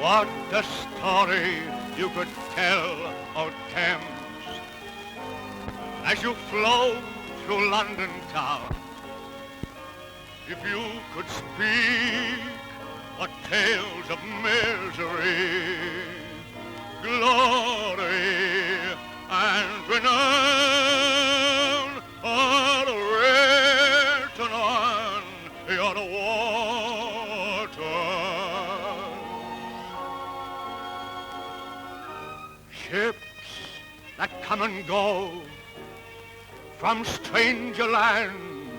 What a story you could tell of Thames as you flow through London town. If you could speak what tales of misery, glory, and renown are written on your waters. Ships that come and go from stranger lands,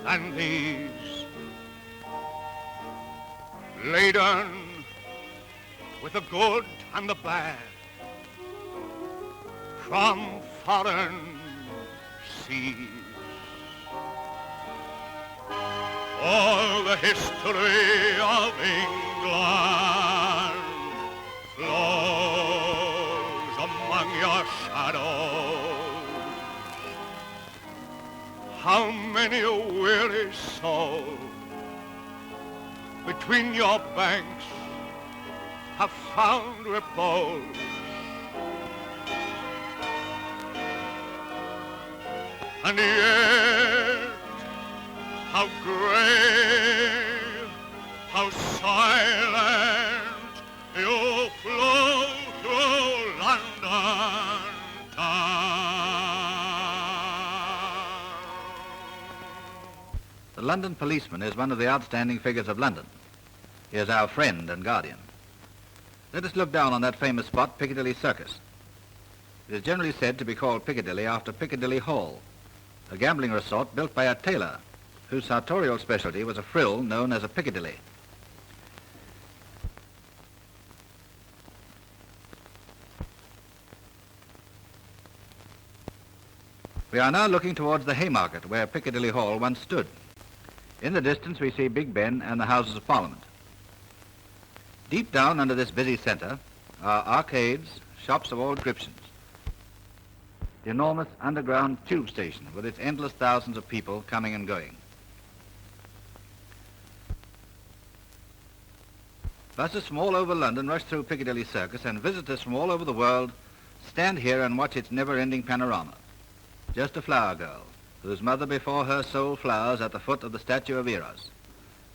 and these laden with the good and the bad from foreign seas. All the history of England flows among your shadows. How many a weary soul between your banks have found repose. And yet, how grave, how silent you flow through London town. The London policeman is one of the outstanding figures of London. He is our friend and guardian. Let us look down on that famous spot, Piccadilly Circus. It is generally said to be called Piccadilly after Piccadilly Hall, a gambling resort built by a tailor whose sartorial specialty was a frill known as a Piccadilly. We are now looking towards the Haymarket, where Piccadilly Hall once stood. In the distance we see Big Ben and the Houses of Parliament. Deep down under this busy centre are arcades, shops of all descriptions, the enormous underground tube station with its endless thousands of people coming and going. Buses from all over London rush through Piccadilly Circus, and visitors from all over the world stand here and watch its never-ending panorama. Just a flower girl, whose mother before her sold flowers at the foot of the statue of Eros.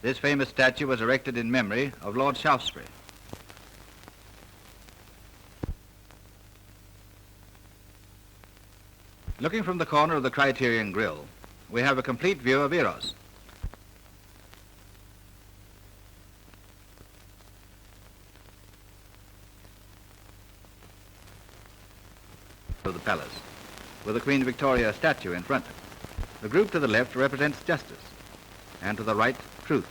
This famous statue was erected in memory of Lord Shaftesbury. Looking from the corner of the Criterion Grill, we have a complete view of Eros. Of the palace, with the Queen Victoria statue in front. The group to the left represents justice, and to the right, truth.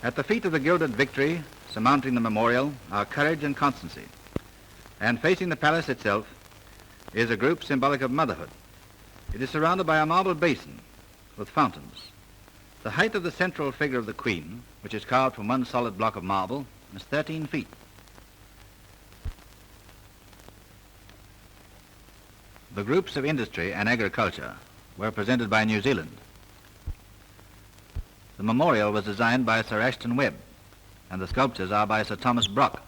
At the feet of the gilded Victory, surmounting the memorial, are courage and constancy. And facing the palace itself is a group symbolic of motherhood. It is surrounded by a marble basin with fountains. The height of the central figure of the Queen, which is carved from one solid block of marble, is 13 feet. The groups of industry and agriculture were presented by New Zealand. The memorial was designed by Sir Ashton Webb, and the sculptures are by Sir Thomas Brock.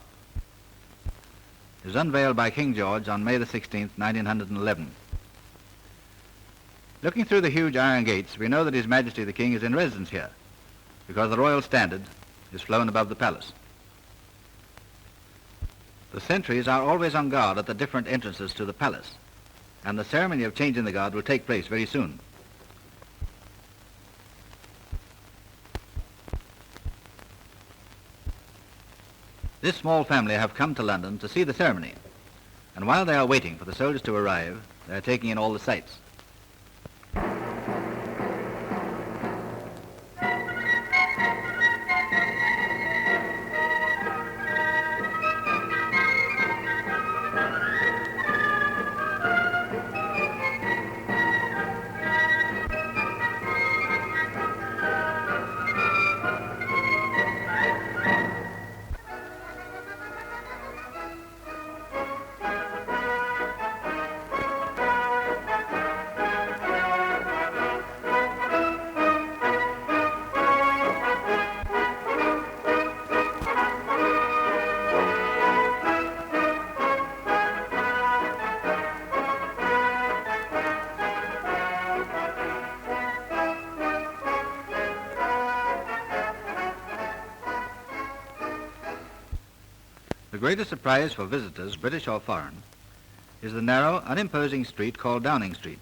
It was unveiled by King George on May the 16th, 1911. Looking through the huge iron gates, we know that His Majesty the King is in residence here, because the royal standard is flown above the palace. The sentries are always on guard at the different entrances to the palace, and the ceremony of changing the guard will take place very soon. This small family have come to London to see the ceremony, and while they are waiting for the soldiers to arrive, they are taking in all the sights. The greatest surprise for visitors, British or foreign, is the narrow, unimposing street called Downing Street,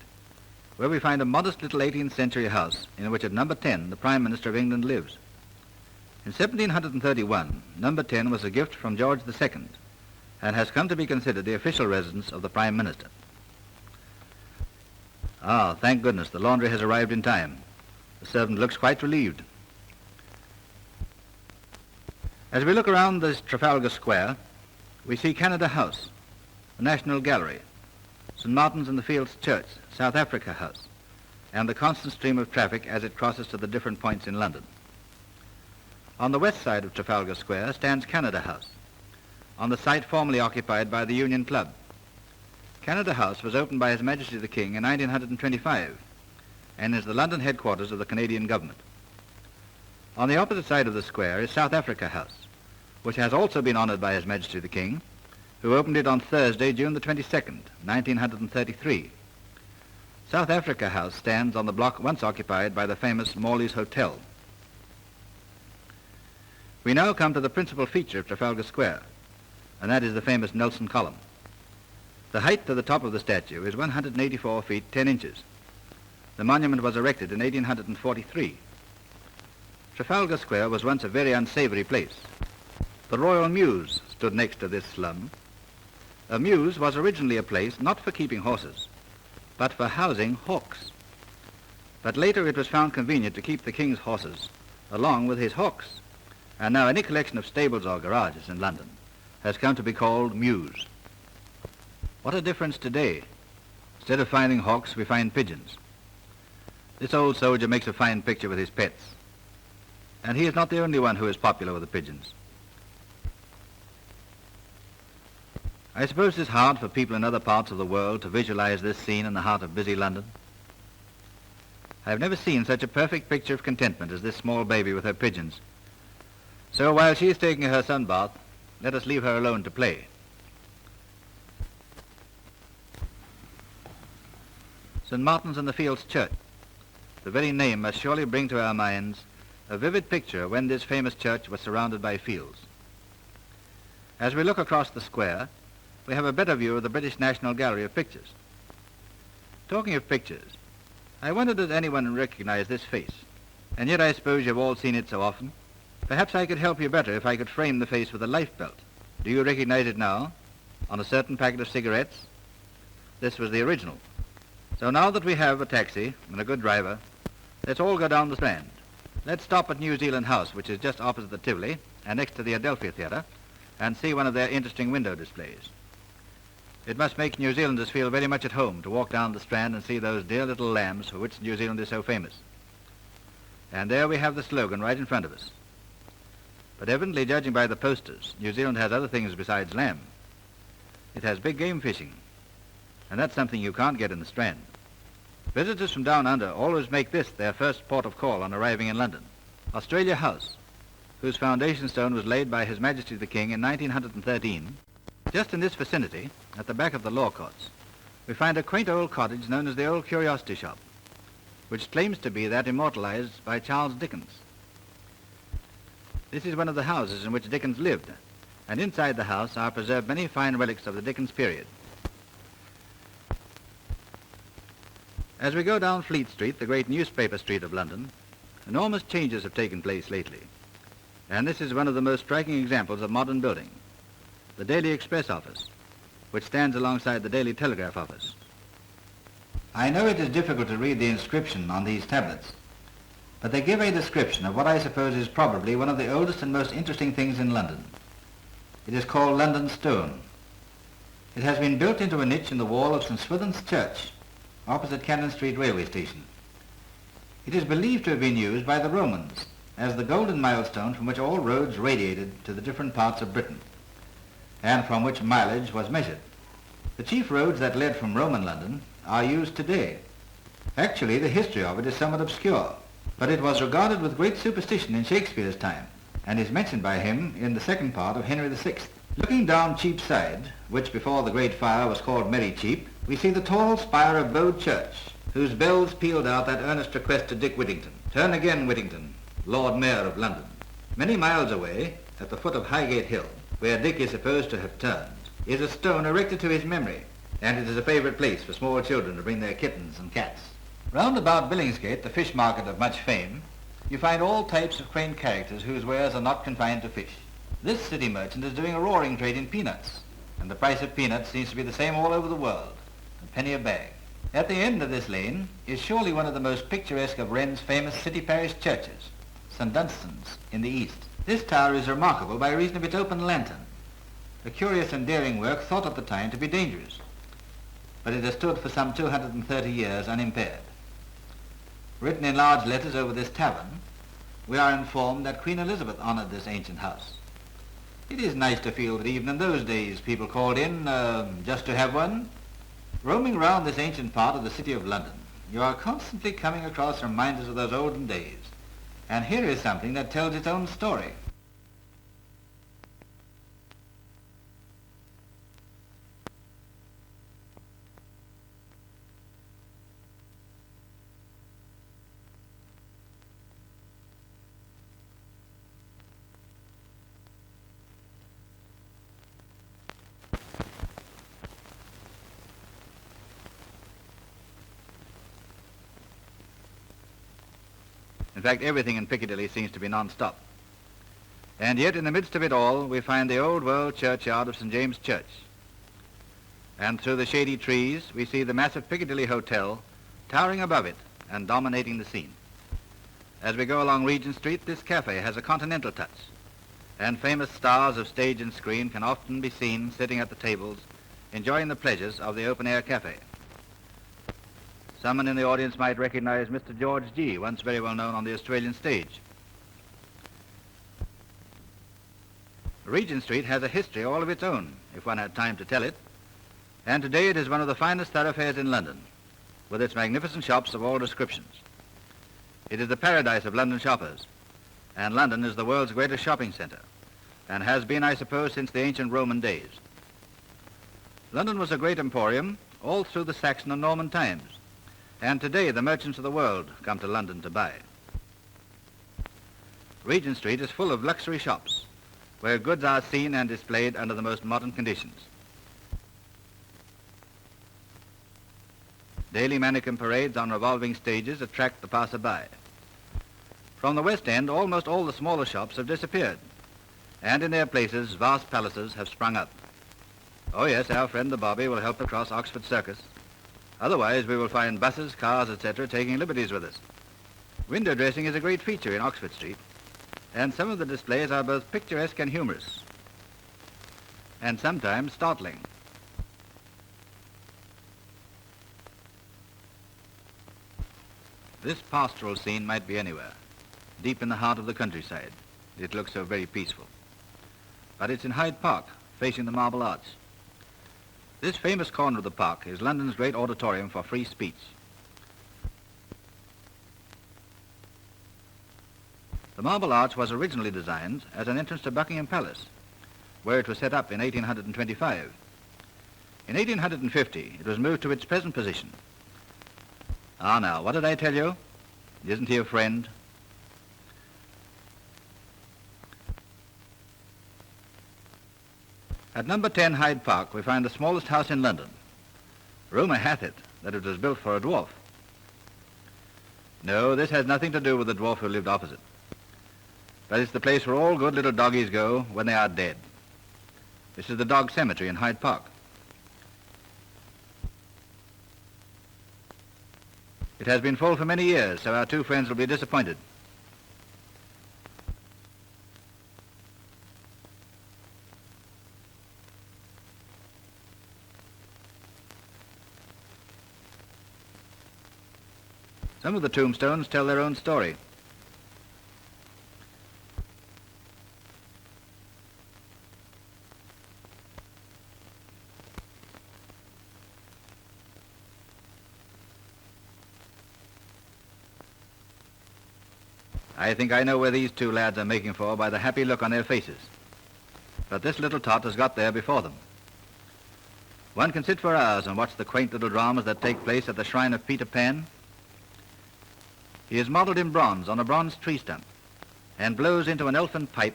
where we find a modest little 18th century house in which at number 10 the Prime Minister of England lives. In 1731, number 10 was a gift from George II and has come to be considered the official residence of the Prime Minister. Ah, thank goodness, the laundry has arrived in time. The servant looks quite relieved. As we look around this Trafalgar Square, we see Canada House, the National Gallery, St. Martin's in the Fields Church, South Africa House, and the constant stream of traffic as it crosses to the different points in London. On the west side of Trafalgar Square stands Canada House, on the site formerly occupied by the Union Club. Canada House was opened by His Majesty the King in 1925 and is the London headquarters of the Canadian government. On the opposite side of the square is South Africa House, which has also been honoured by His Majesty the King, who opened it on Thursday, June the 22nd, 1933. South Africa House stands on the block once occupied by the famous Morley's Hotel. We now come to the principal feature of Trafalgar Square, and that is the famous Nelson Column. The height to the top of the statue is 184 feet 10 inches. The monument was erected in 1843. Trafalgar Square was once a very unsavory place. The Royal Mews stood next to this slum. A mews was originally a place not for keeping horses, but for housing hawks. But later it was found convenient to keep the king's horses along with his hawks, and now any collection of stables or garages in London has come to be called mews. What a difference today. Instead of finding hawks, we find pigeons. This old soldier makes a fine picture with his pets, and he is not the only one who is popular with the pigeons. I suppose it's hard for people in other parts of the world to visualize this scene in the heart of busy London. I have never seen such a perfect picture of contentment as this small baby with her pigeons. So while she is taking her sunbath, let us leave her alone to play. St. Martin's in the Fields Church. The very name must surely bring to our minds a vivid picture when this famous church was surrounded by fields. As we look across the square, we have a better view of the British National Gallery of Pictures. Talking of pictures, I wonder does anyone recognize this face? And yet I suppose you've all seen it so often. Perhaps I could help you better if I could frame the face with a life belt. Do you recognize it now? On a certain packet of cigarettes? This was the original. So now that we have a taxi and a good driver, let's all go down the Strand. Let's stop at New Zealand House, which is just opposite the Tivoli and next to the Adelphi Theatre, and see one of their interesting window displays. It must make New Zealanders feel very much at home to walk down the Strand and see those dear little lambs for which New Zealand is so famous. And there we have the slogan right in front of us. But evidently, judging by the posters, New Zealand has other things besides lamb. It has big game fishing, and that's something you can't get in the Strand. Visitors from down under always make this their first port of call on arriving in London. Australia House, whose foundation stone was laid by His Majesty the King in 1913. Just in this vicinity, at the back of the law courts, we find a quaint old cottage known as the Old Curiosity Shop, which claims to be that immortalized by Charles Dickens. This is one of the houses in which Dickens lived, and inside the house are preserved many fine relics of the Dickens period. As we go down Fleet Street, the great newspaper street of London, enormous changes have taken place lately, and this is one of the most striking examples of modern building, the Daily Express office, which stands alongside the Daily Telegraph office. I know it is difficult to read the inscription on these tablets, but they give a description of what I suppose is probably one of the oldest and most interesting things in London. It is called London Stone. It has been built into a niche in the wall of St. Swithin's Church, opposite Cannon Street railway station. It is believed to have been used by the Romans as the golden milestone from which all roads radiated to the different parts of Britain, and from which mileage was measured. The chief roads that led from Roman London are used today. Actually, the history of it is somewhat obscure, but it was regarded with great superstition in Shakespeare's time, and is mentioned by him in the second part of Henry VI. Looking down Cheapside, which before the Great Fire was called Merry Cheap, we see the tall spire of Bow Church, whose bells pealed out that earnest request to Dick Whittington, "Turn again, Whittington, Lord Mayor of London." Many miles away, at the foot of Highgate Hill, where Dick is supposed to have turned, is a stone erected to his memory, and it is a favourite place for small children to bring their kittens and cats. Round about Billingsgate, the fish market of much fame, you find all types of quaint characters whose wares are not confined to fish. This city merchant is doing a roaring trade in peanuts, and the price of peanuts seems to be the same all over the world, a penny a bag. At the end of this lane is surely one of the most picturesque of Wren's famous city parish churches, St. Dunstan's in the east. This tower is remarkable by reason of its open lantern, a curious and daring work thought at the time to be dangerous, but it has stood for some 230 years unimpaired. Written in large letters over this tavern, we are informed that Queen Elizabeth honoured this ancient house. It is nice to feel that even in those days people called in just to have one. Roaming round this ancient part of the city of London, you are constantly coming across reminders of those olden days. And here is something that tells its own story. In fact, everything in Piccadilly seems to be non-stop. And yet, in the midst of it all, we find the old world churchyard of St. James' Church. And through the shady trees, we see the massive Piccadilly Hotel towering above it and dominating the scene. As we go along Regent Street, this cafe has a continental touch, and famous stars of stage and screen can often be seen sitting at the tables, enjoying the pleasures of the open-air cafe. Someone in the audience might recognize Mr. George G., once very well known on the Australian stage. Regent Street has a history all of its own, if one had time to tell it, and today it is one of the finest thoroughfares in London, with its magnificent shops of all descriptions. It is the paradise of London shoppers, and London is the world's greatest shopping centre, and has been, I suppose, since the ancient Roman days. London was a great emporium all through the Saxon and Norman times, and today the merchants of the world come to London to buy. Regent Street is full of luxury shops, where goods are seen and displayed under the most modern conditions. Daily mannequin parades on revolving stages attract the passer-by. From the West End, almost all the smaller shops have disappeared, and in their places, vast palaces have sprung up. Oh yes, our friend the Bobby will help across Oxford Circus. Otherwise, we will find buses, cars, etc., taking liberties with us. Window dressing is a great feature in Oxford Street, and some of the displays are both picturesque and humorous, and sometimes startling. This pastoral scene might be anywhere, deep in the heart of the countryside. It looks so very peaceful. But it's in Hyde Park, facing the Marble Arch. This famous corner of the park is London's great auditorium for free speech. The Marble Arch was originally designed as an entrance to Buckingham Palace, where it was set up in 1825. In 1850, it was moved to its present position. Ah, now, what did I tell you? Isn't he a friend? At number 10 Hyde Park, we find the smallest house in London. Rumour hath it that it was built for a dwarf. No, this has nothing to do with the dwarf who lived opposite. But it's the place where all good little doggies go when they are dead. This is the dog cemetery in Hyde Park. It has been full for many years, so our two friends will be disappointed. Some of the tombstones tell their own story. I think I know where these two lads are making for by the happy look on their faces. But this little tot has got there before them. One can sit for hours and watch the quaint little dramas that take place at the shrine of Peter Pan. He is modelled in bronze on a bronze tree stump and blows into an elfin pipe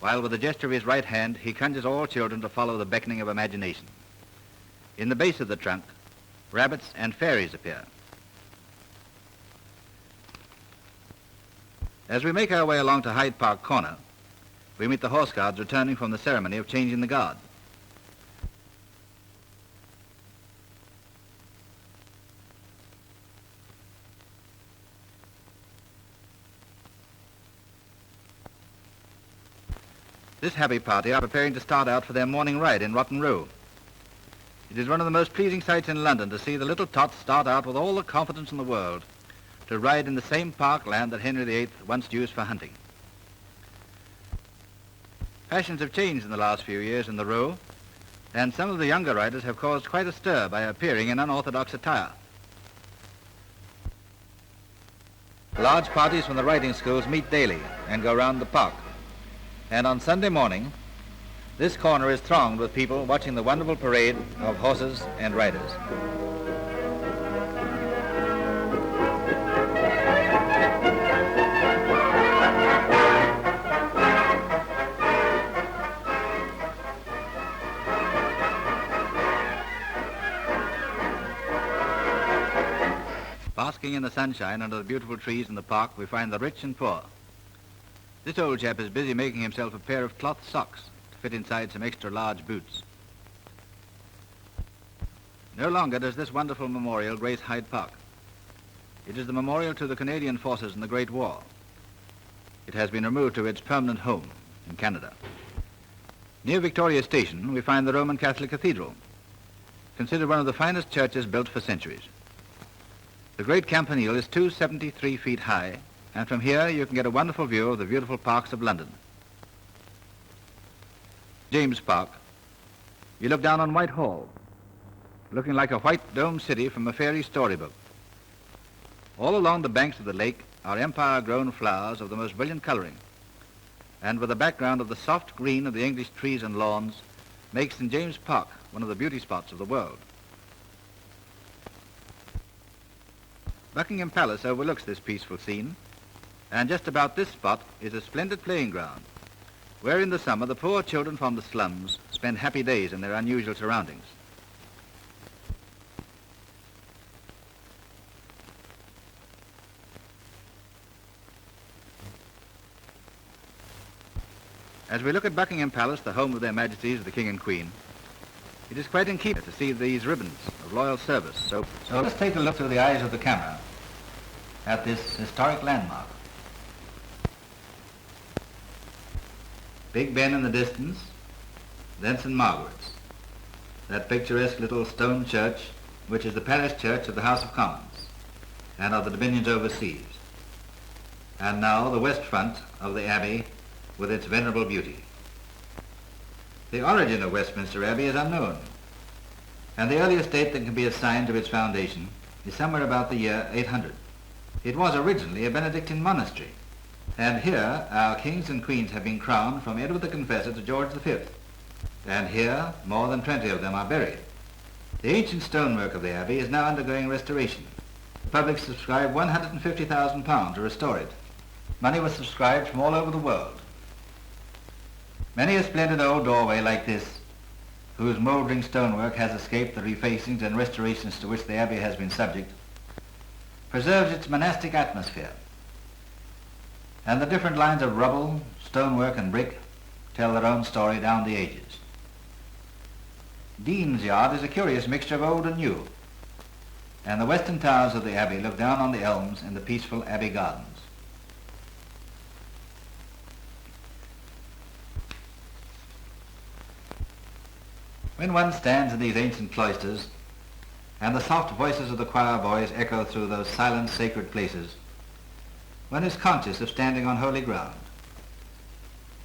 while with the gesture of his right hand he conjures all children to follow the beckoning of imagination. In the base of the trunk, rabbits and fairies appear. As we make our way along to Hyde Park Corner, we meet the Horse Guards returning from the ceremony of changing the guard. This happy party are preparing to start out for their morning ride in Rotten Row. It is one of the most pleasing sights in London to see the little tots start out with all the confidence in the world to ride in the same parkland that Henry VIII once used for hunting. Fashions have changed in the last few years in the Row, and some of the younger riders have caused quite a stir by appearing in unorthodox attire. Large parties from the riding schools meet daily and go round the park. And on Sunday morning, this corner is thronged with people watching the wonderful parade of horses and riders. Basking in the sunshine under the beautiful trees in the park, we find the rich and poor. This old chap is busy making himself a pair of cloth socks to fit inside some extra large boots. No longer does this wonderful memorial grace Hyde Park. It is the memorial to the Canadian forces in the Great War. It has been removed to its permanent home in Canada. Near Victoria Station, we find the Roman Catholic Cathedral, considered one of the finest churches built for centuries. The great campanile is 273 feet high, and from here you can get a wonderful view of the beautiful parks of London. James Park, you look down on Whitehall, looking like a white domed city from a fairy storybook. All along the banks of the lake are empire-grown flowers of the most brilliant coloring, and with the background of the soft green of the English trees and lawns, makes St. James Park one of the beauty spots of the world. Buckingham Palace overlooks this peaceful scene, and just about this spot is a splendid playing ground, where in the summer the poor children from the slums spend happy days in their unusual surroundings. As we look at Buckingham Palace, the home of their Majesties, the King and Queen, it is quite in keeping to see these ribbons of loyal service. So let's take a look through the eyes of the camera at this historic landmark. Big Ben in the distance, then St. Margaret's, that picturesque little stone church which is the parish church of the House of Commons and of the dominions overseas, and now the west front of the Abbey with its venerable beauty. The origin of Westminster Abbey is unknown, and the earliest date that can be assigned to its foundation is somewhere about the year 800. It was originally a Benedictine monastery, and here our kings and queens have been crowned from Edward the Confessor to George V, and here more than 20 of them are buried. The ancient stonework of the Abbey is now undergoing restoration. The public subscribed £150,000 to restore it. Money was subscribed from all over the world. Many a splendid old doorway like this, whose mouldering stonework has escaped the refacings and restorations to which the Abbey has been subject, preserves its monastic atmosphere. And the different lines of rubble, stonework and brick tell their own story down the ages. Dean's Yard is a curious mixture of old and new, and the western towers of the Abbey look down on the elms in the peaceful Abbey gardens. When one stands in these ancient cloisters, and the soft voices of the choir boys echo through those silent, sacred places, one is conscious of standing on holy ground,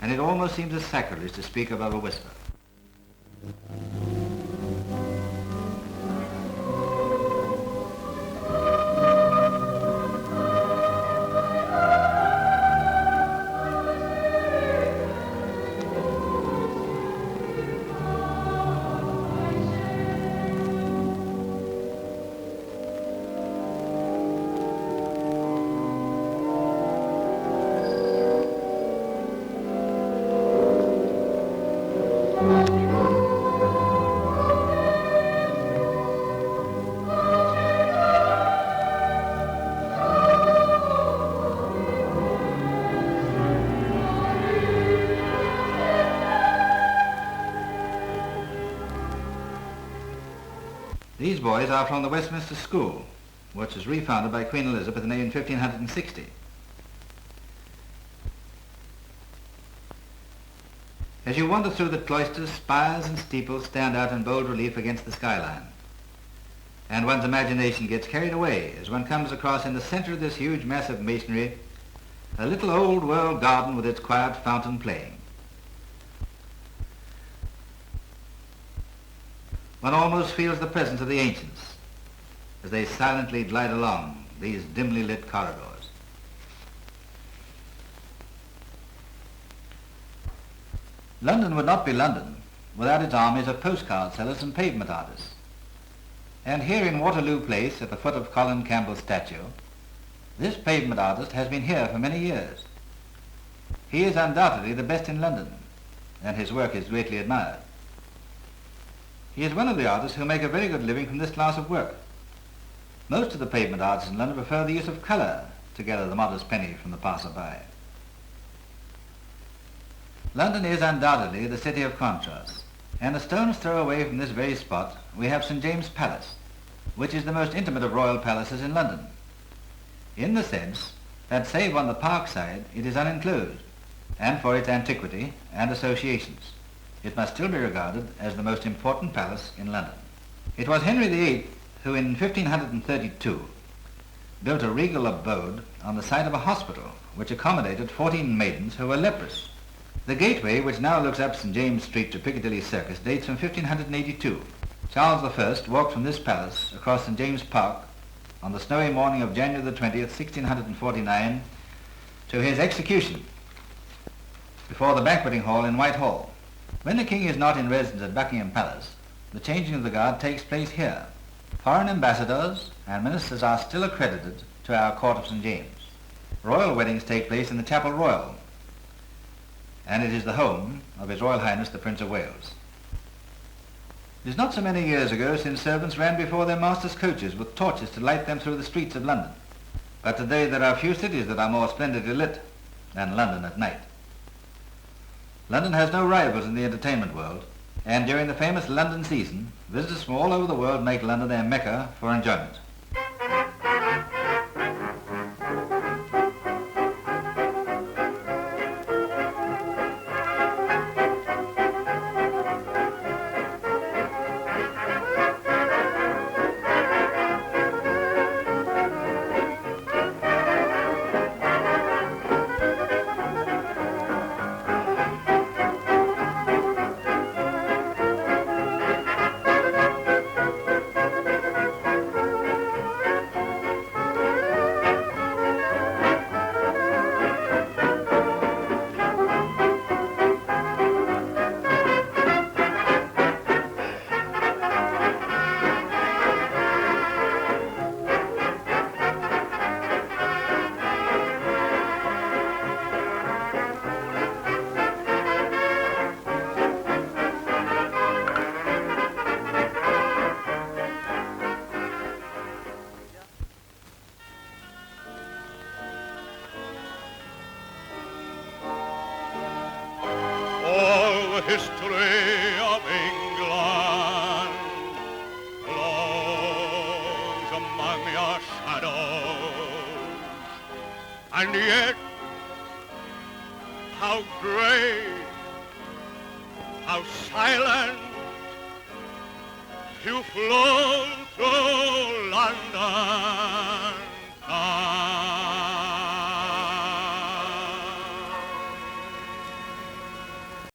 and it almost seems a sacrilege to speak above a whisper. These boys are from the Westminster School, which was refounded by Queen Elizabeth in 1560. As you wander through the cloisters, spires and steeples stand out in bold relief against the skyline. And one's imagination gets carried away as one comes across in the center of this huge mass of masonry a little old-world garden with its quiet fountain playing. One almost feels the presence of the ancients as they silently glide along these dimly lit corridors. London would not be London without its armies of postcard sellers and pavement artists. And here in Waterloo Place, at the foot of Colin Campbell's statue, this pavement artist has been here for many years. He is undoubtedly the best in London, and his work is greatly admired. He is one of the artists who make a very good living from this class of work. Most of the pavement artists in London prefer the use of colour to gather the modest penny from the passer-by. London is undoubtedly the city of contrasts, and a stone's throw away from this very spot we have St. James's Palace, which is the most intimate of royal palaces in London, in the sense that save on the park side it is unenclosed, and for its antiquity and associations it must still be regarded as the most important palace in London. It was Henry VIII who in 1532 built a regal abode on the site of a hospital which accommodated 14 maidens who were leprous. The gateway, which now looks up St. James Street to Piccadilly Circus, dates from 1582. Charles I walked from this palace across St. James Park on the snowy morning of January the 20th, 1649, to his execution before the banqueting hall in Whitehall. When the king is not in residence at Buckingham Palace, the changing of the guard takes place here. Foreign ambassadors and ministers are still accredited to our court of St. James. Royal weddings take place in the Chapel Royal, and it is the home of His Royal Highness the Prince of Wales. It is not so many years ago since servants ran before their masters' coaches with torches to light them through the streets of London. But today there are few cities that are more splendidly lit than London at night. London has no rivals in the entertainment world, and during the famous London season, visitors from all over the world make London their mecca for enjoyment. History of England glows among your shadows, and yet how grey, how silent you flow through London.